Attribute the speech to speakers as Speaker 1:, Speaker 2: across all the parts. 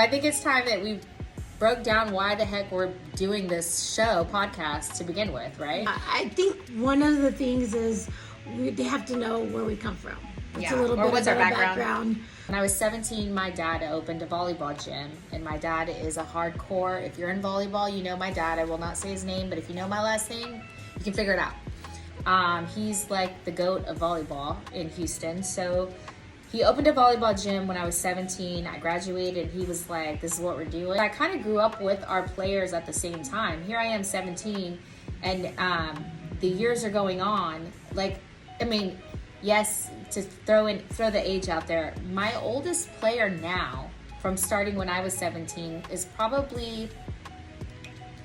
Speaker 1: I think it's time that we broke down why the heck we're doing this podcast to begin with, right?
Speaker 2: I think one of the things is they have to know where we come from. It's a little bit
Speaker 1: what's
Speaker 2: of
Speaker 1: our
Speaker 2: our
Speaker 1: background. When I was 17, my dad opened a volleyball gym, and my dad is a hardcore. If you're in volleyball, you know my dad. I will not say his name, but if you know my last name, you can figure it out. He's like the GOAT of volleyball in Houston. So he opened a volleyball gym when I was 17. I graduated, and he was like, this is what we're doing. I kind of grew up with our players at the same time. Here I am, 17, and the years are going on. Yes, to throw the age out there, my oldest player now, from starting when I was 17, is probably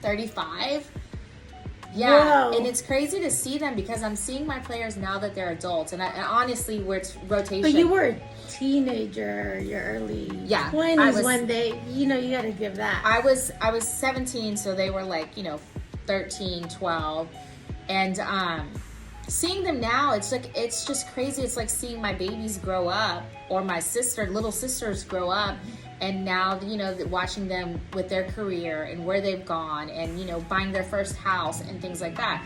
Speaker 1: 35. Yeah,
Speaker 2: Whoa.
Speaker 1: And it's crazy to see them because I'm seeing my players now that they're adults, and honestly, where it's rotation.
Speaker 2: But you were a teenager, your early 20s when they, you got to give that.
Speaker 1: I was 17, so they were like, 13, 12, and seeing them now, it's just crazy. It's like seeing my babies grow up, or my little sisters grow up, and now, watching them with their career and where they've gone, and, buying their first house and things like that.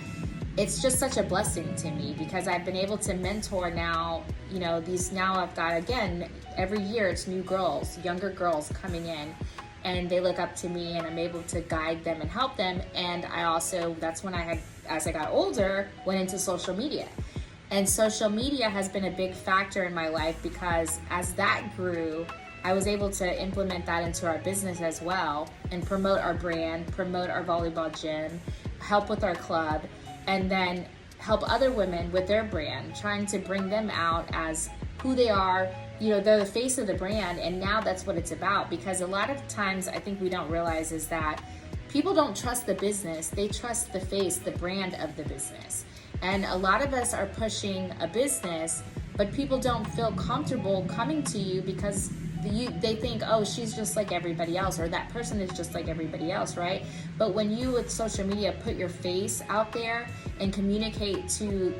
Speaker 1: It's just such a blessing to me because I've been able to mentor now, now I've got, again, every year it's new girls, younger girls coming in, and they look up to me, and I'm able to guide them and help them. And I also, that's when as I got older, went into social media. And social media has been a big factor in my life because as that grew, I was able to implement that into our business as well and promote our brand, promote our volleyball gym, help with our club, and then help other women with their brand, trying to bring them out as who they are. They're the face of the brand, and now that's what it's about, because a lot of times I think we don't realize is that people don't trust the business, they trust the face, the brand of the business. And a lot of us are pushing a business, but people don't feel comfortable coming to you because they think, oh, she's just like everybody else, or that person is just like everybody else, right? But when you, with social media, put your face out there and communicate to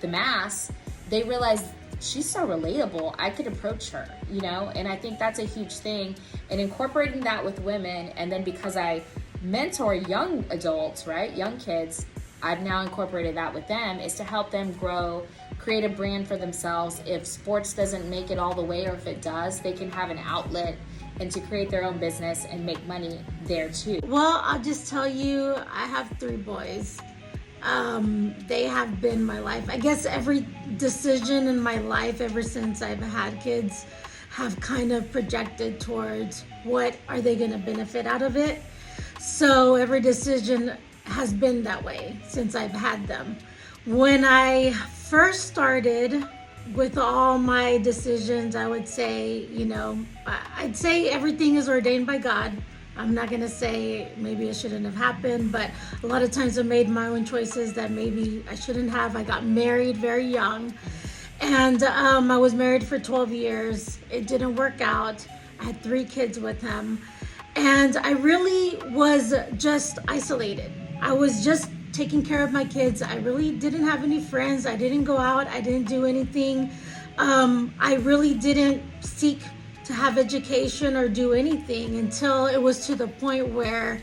Speaker 1: the mass, they realize she's so relatable, I could approach her, and I think that's a huge thing. And incorporating that with women, and then because I mentor young adults, right, young kids, I've now incorporated that with them, is to help them grow, create a brand for themselves. If sports doesn't make it all the way, or if it does, they can have an outlet and to create their own business and make money there too.
Speaker 2: Well, I'll just tell you, I have 3 boys. They have been my life. I guess every decision in my life ever since I've had kids have kind of projected towards what are they going to benefit out of it. So every decision has been that way since I've had them. When I first started with all my decisions, I would say, I'd say everything is ordained by God. I'm not going to say maybe it shouldn't have happened, but a lot of times I made my own choices that maybe I shouldn't have. I got married very young, and I was married for 12 years. It didn't work out. I had 3 kids with him, and I really was just isolated. I was just taking care of my kids. I really didn't have any friends. I didn't go out. I didn't do anything. I really didn't seek to have education or do anything until it was to the point where,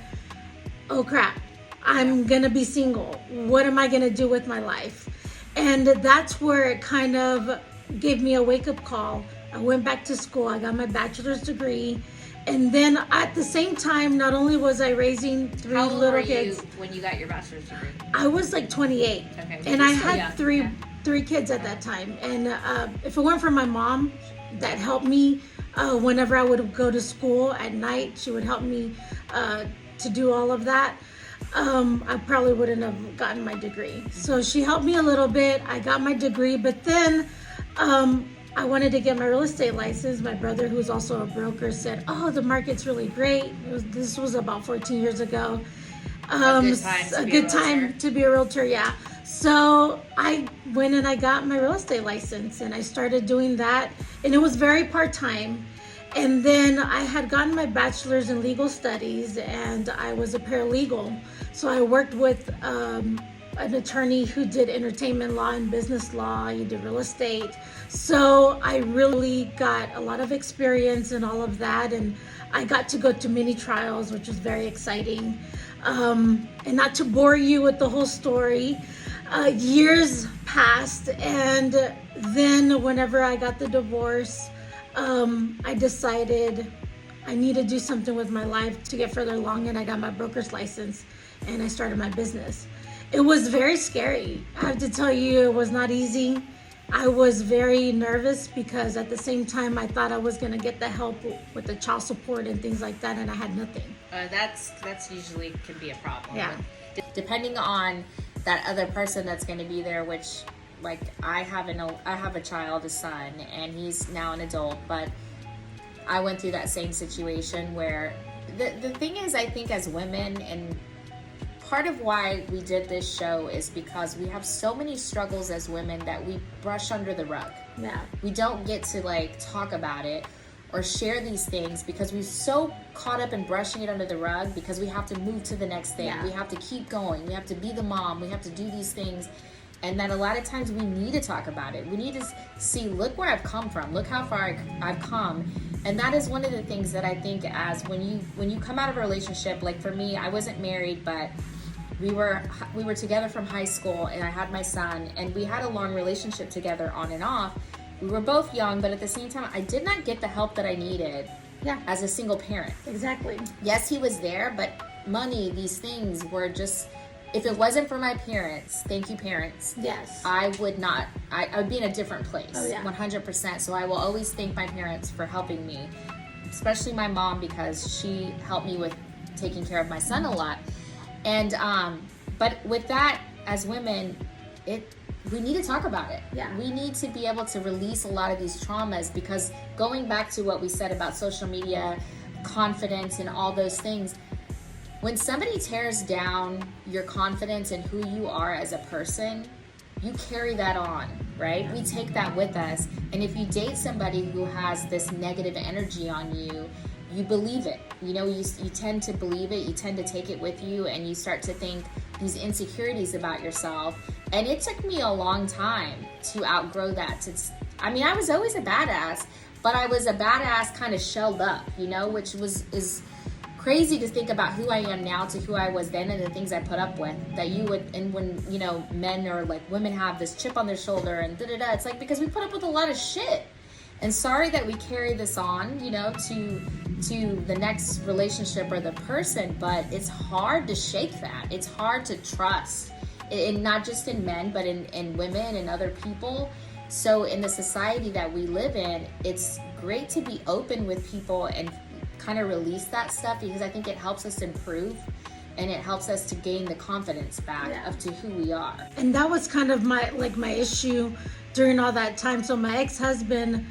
Speaker 2: oh crap, I'm gonna be single. What am I gonna do with my life? And that's where it kind of gave me a wake-up call. I went back to school. I got my bachelor's degree. And then at the same time, not only was I raising 3
Speaker 1: How old
Speaker 2: little
Speaker 1: were
Speaker 2: kids.
Speaker 1: You when you got your bachelor's degree?
Speaker 2: I was like 28.
Speaker 1: Okay.
Speaker 2: And I had three kids at that time. And if it weren't for my mom that helped me whenever I would go to school at night, she would help me to do all of that. I probably wouldn't have gotten my degree. So she helped me a little bit. I got my degree, but then I wanted to get my real estate license. My brother, who's also a broker, said, oh, the market's really great. This was about 14 years ago. A good time to be a realtor, yeah. So I went and I got my real estate license, and I started doing that, and it was very part-time. And then I had gotten my bachelor's in legal studies, and I was a paralegal. So I worked with an attorney who did entertainment law and business law. He did real estate. So I really got a lot of experience in all of that. And I got to go to many trials, which was very exciting. And not to bore you with the whole story, years passed. And then whenever I got the divorce, I decided I need to do something with my life to get further along, and I got my broker's license and I started my business. It was very scary. I have to tell you, it was not easy. I was very nervous because at the same time I thought I was going to get the help with the child support and things like that, and I had nothing.
Speaker 1: That's usually can be a problem.
Speaker 2: Yeah.
Speaker 1: Depending on that other person that's going to be there, which like I have a child, a son, and he's now an adult, but I went through that same situation where the thing is, I think as women, and part of why we did this show is because we have so many struggles as women that we brush under the rug.
Speaker 2: Yeah.
Speaker 1: We don't get to like talk about it or share these things because we're so caught up in brushing it under the rug because we have to move to the next thing.
Speaker 2: Yeah.
Speaker 1: We have to keep going. We have to be the mom. We have to do these things. And then a lot of times we need to talk about it. We need to see, look where I've come from. Look how far I've come. And that is one of the things that I think as when you come out of a relationship, like for me, I wasn't married, but we were together from high school, and I had my son, and we had a long relationship together on and off. We were both young, but at the same time, I did not get the help that I needed as a single parent.
Speaker 2: Exactly.
Speaker 1: Yes, he was there, but money, these things were just, if it wasn't for my parents, thank you parents,
Speaker 2: Yes.
Speaker 1: I would not, I would be in a different place,
Speaker 2: Oh, yeah.
Speaker 1: 100%. So I will always thank my parents for helping me, especially my mom, because she helped me with taking care of my son a lot. And, but with that, as women, we need to talk about it.
Speaker 2: Yeah.
Speaker 1: We need to be able to release a lot of these traumas, because going back to what we said about social media, confidence, and all those things, when somebody tears down your confidence and who you are as a person, you carry that on, right? We take that with us. And if you date somebody who has this negative energy on you, you believe it. You know, you tend to believe it, you tend to take it with you, and you start to think these insecurities about yourself. And it took me a long time to outgrow that. I mean, I was always a badass, but I was a badass kind of shelled up, you know, which is crazy to think about who I am now to who I was then and the things I put up with. That you would, and when, you know, men or like women have this chip on their shoulder and da-da-da, it's like because we put up with a lot of shit. And sorry that we carry this on, you know, to the next relationship or the person, but it's hard to shake that. It's hard to trust, and not just in men, but in women and other people. So in the society that we live in, it's great to be open with people and kind of release that stuff, because I think it helps us improve and it helps us to gain the confidence back of to who we are.
Speaker 2: And that was kind of my issue during all that time. So my ex-husband,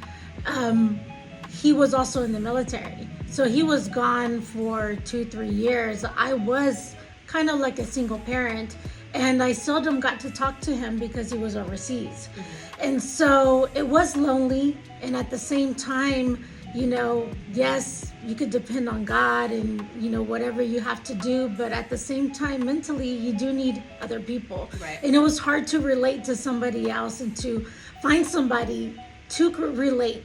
Speaker 2: he was also in the military. So he was gone for 2-3 years. I was kind of like a single parent, and I seldom got to talk to him because he was overseas. Mm-hmm. And so it was lonely. And at the same time, you know, yes, you could depend on God and, you know, whatever you have to do. But at the same time, mentally, you do need other people.
Speaker 1: Right.
Speaker 2: And it was hard to relate to somebody else and to find somebody to relate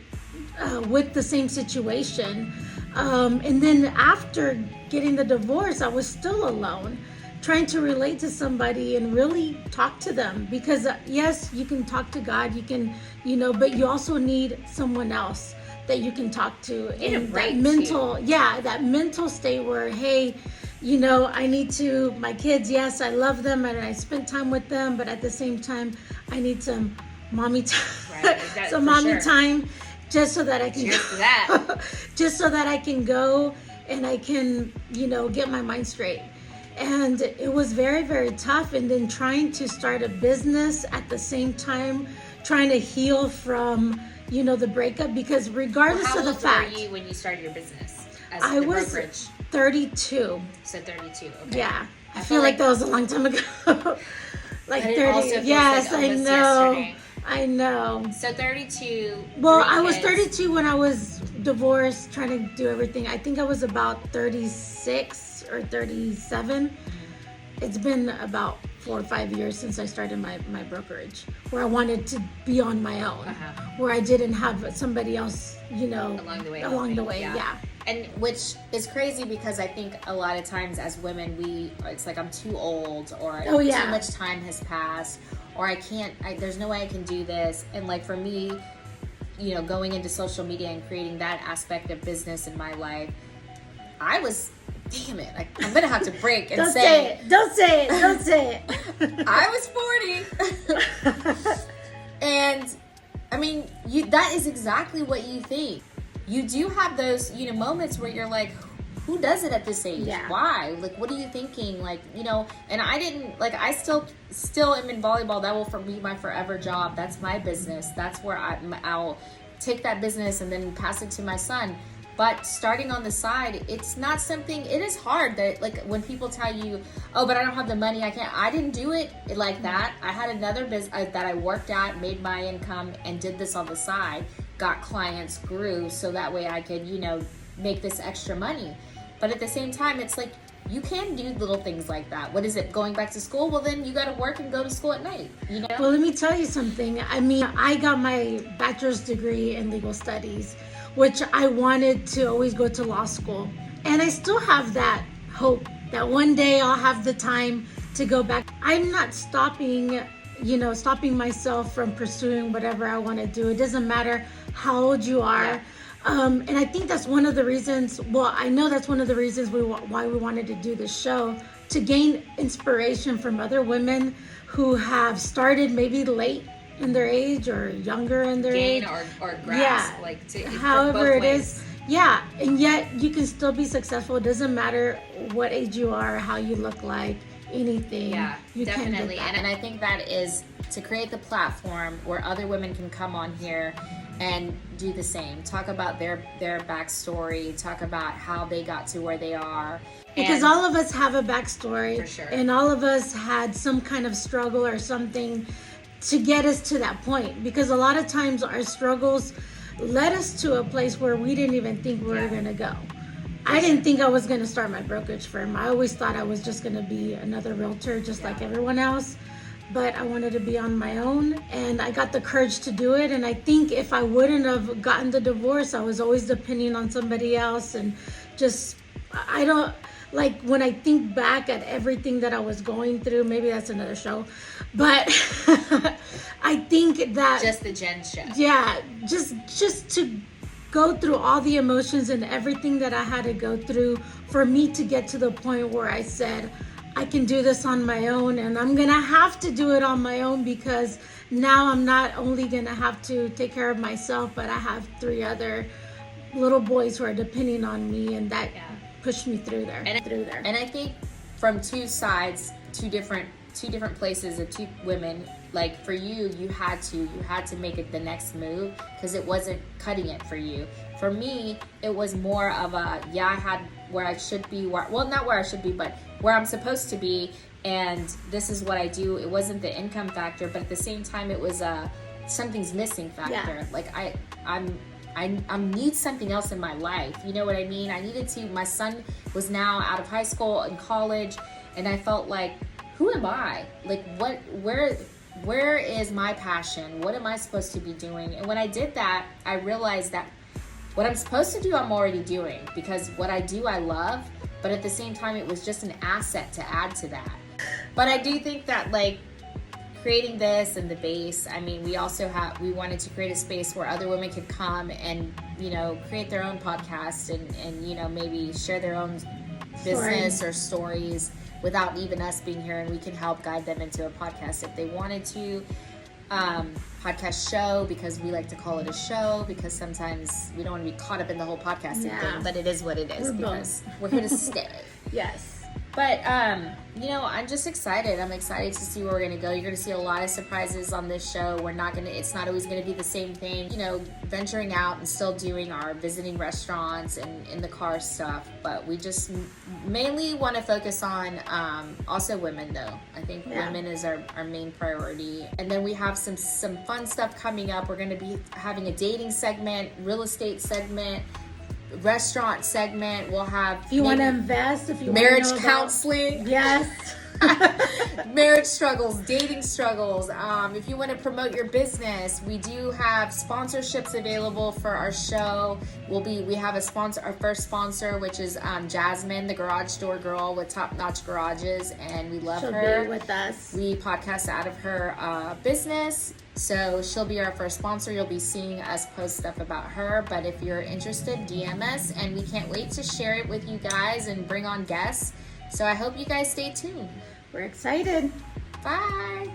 Speaker 2: with the same situation. And then after getting the divorce, I was still alone, trying to relate to somebody and really talk to them. Because yes, you can talk to God, you can, you know, but you also need someone else that you can talk to. And that mental state where, hey, you know, I need to, my kids, yes, I love them and I spent time with them, but at the same time, I need some mommy time,
Speaker 1: Right,
Speaker 2: some mommy time, just so that I can,
Speaker 1: Cheers to that.
Speaker 2: just so that I can go and I can, you know, get my mind straight. And it was very, very tough. And then trying to start a business at the same time, trying to heal from, you know, the breakup, because regardless of the fact.
Speaker 1: How old were you when you started your business as
Speaker 2: I
Speaker 1: the
Speaker 2: was
Speaker 1: brokerage?
Speaker 2: 32.
Speaker 1: So 32, okay.
Speaker 2: Yeah. I feel like that was a long time ago. Like
Speaker 1: But it
Speaker 2: 30.
Speaker 1: also feels
Speaker 2: Yes,
Speaker 1: like
Speaker 2: I
Speaker 1: almost
Speaker 2: know.
Speaker 1: yesterday.
Speaker 2: I know.
Speaker 1: So 32.
Speaker 2: Well,
Speaker 1: 3
Speaker 2: I was
Speaker 1: kids.
Speaker 2: 32 when I was divorced, trying to do everything. I think I was about 36 or 37. It's been about 4 or 5 years since I started my brokerage, where I wanted to be on my own, where I didn't have somebody else, along the way. Yeah.
Speaker 1: And which is crazy because I think a lot of times as women, it's like I'm too old, or too much time has passed, or there's no way I can do this. And like for me, going into social media and creating that aspect of business in my life, I was, damn it, I'm gonna have to break and
Speaker 2: Don't say it.
Speaker 1: I was 40. And I mean, that is exactly what you think. You do have those, moments where you're like, who does it at this age?
Speaker 2: Yeah.
Speaker 1: Why? Like, what are you thinking? Like, and I didn't, like, I still am in volleyball. That will be my forever job. That's my business. That's where I'll take that business and then pass it to my son. But starting on the side, it's not something, it is hard that, like, when people tell you, oh, but I don't have the money, I didn't do it like that. I had another business that I worked at, made my income, and did this on the side, got clients, grew, so that way I could, make this extra money. But at the same time, it's like, you can do little things like that. What is it, going back to school? Well, then you got to work and go to school at night,
Speaker 2: Well, let me tell you something. I mean, I got my bachelor's degree in legal studies, which I wanted to always go to law school. And I still have that hope that one day I'll have the time to go back. I'm not stopping myself from pursuing whatever I want to do. It doesn't matter how old you are.
Speaker 1: Yeah.
Speaker 2: And I think that's one of the reasons, I know that's one of the reasons why we wanted to do this show, to gain inspiration from other women who have started maybe late in their age or younger in their age.
Speaker 1: Or grasp,
Speaker 2: however it is. Yeah, and yet you can still be successful. It doesn't matter what age you are, how you look like, anything.
Speaker 1: Yeah,
Speaker 2: you
Speaker 1: definitely.
Speaker 2: Can
Speaker 1: and I think that is to create the platform where other women can come on here and do the same. Talk about their backstory, talk about how they got to where they are.
Speaker 2: Because all of us have a backstory.
Speaker 1: For sure.
Speaker 2: And all of us had some kind of struggle or something to get us to that point. Because a lot of times our struggles led us to a place where we didn't even think we were going to go. I didn't think I was going to start my brokerage firm. I always thought I was just going to be another realtor just like everyone else. But I wanted to be on my own, and I got the courage to do it. And I think if I wouldn't have gotten the divorce, I was always depending on somebody else. And just, I don't, like, when I think back at everything that I was going through, maybe that's another show, but I think that
Speaker 1: just the Jen show.
Speaker 2: Yeah, just to go through all the emotions and everything that I had to go through for me to get to the point where I said, I can do this on my own, and I'm gonna have to do it on my own, because now I'm not only gonna have to take care of myself, but I have 3 other little boys who are depending on me, and that pushed me through there.
Speaker 1: And I think from two sides, two different places of 2 women, like for you had to make it the next move, because it wasn't cutting it for you. For me, it was more of a, I had where I should be, not where I should be, but where I'm supposed to be, and this is what I do. It wasn't the income factor, but at the same time, it was something's missing factor.
Speaker 2: Yeah.
Speaker 1: Like I need something else in my life. You know what I mean? I needed to. My son was now out of high school and college, and I felt like, who am I? Like, where is my passion? What am I supposed to be doing? And when I did that, I realized that what I'm supposed to do, I'm already doing, because what I do, I love. But at the same time, it was just an asset to add to that. But I do think that, like, creating this and the base, I mean, we wanted to create a space where other women could come and, create their own podcast and maybe share their own business or stories without even us being here, and we can help guide them into a podcast if they wanted to. Podcast show, because we like to call it a show, because sometimes we don't want to be caught up in the whole podcasting thing, but it is what it is, because we're here to stay.
Speaker 2: Yes.
Speaker 1: But, I'm just excited. I'm excited to see where we're going to go. You're going to see a lot of surprises on this show. It's not always going to be the same thing, venturing out and still doing our visiting restaurants and in the car stuff. But we just mainly want to focus on also women, though. I think women is our main priority. And then we have some fun stuff coming up. We're going to be having a dating segment, real estate segment, restaurant segment. We'll have
Speaker 2: If you want to invest, if you
Speaker 1: marriage
Speaker 2: want to
Speaker 1: counseling.
Speaker 2: Yes.
Speaker 1: Marriage struggles, dating struggles. If you want to promote your business, we do have sponsorships available for our show. We have a sponsor, our first sponsor, which is Jasmine, the garage door girl with Top Notch Garages, and we love her.
Speaker 2: She'll be with us.
Speaker 1: We podcast out of her business, so she'll be our first sponsor. You'll be seeing us post stuff about her. But if you're interested, DM us, and we can't wait to share it with you guys and bring on guests. So I hope you guys stay tuned.
Speaker 2: We're excited.
Speaker 1: Bye.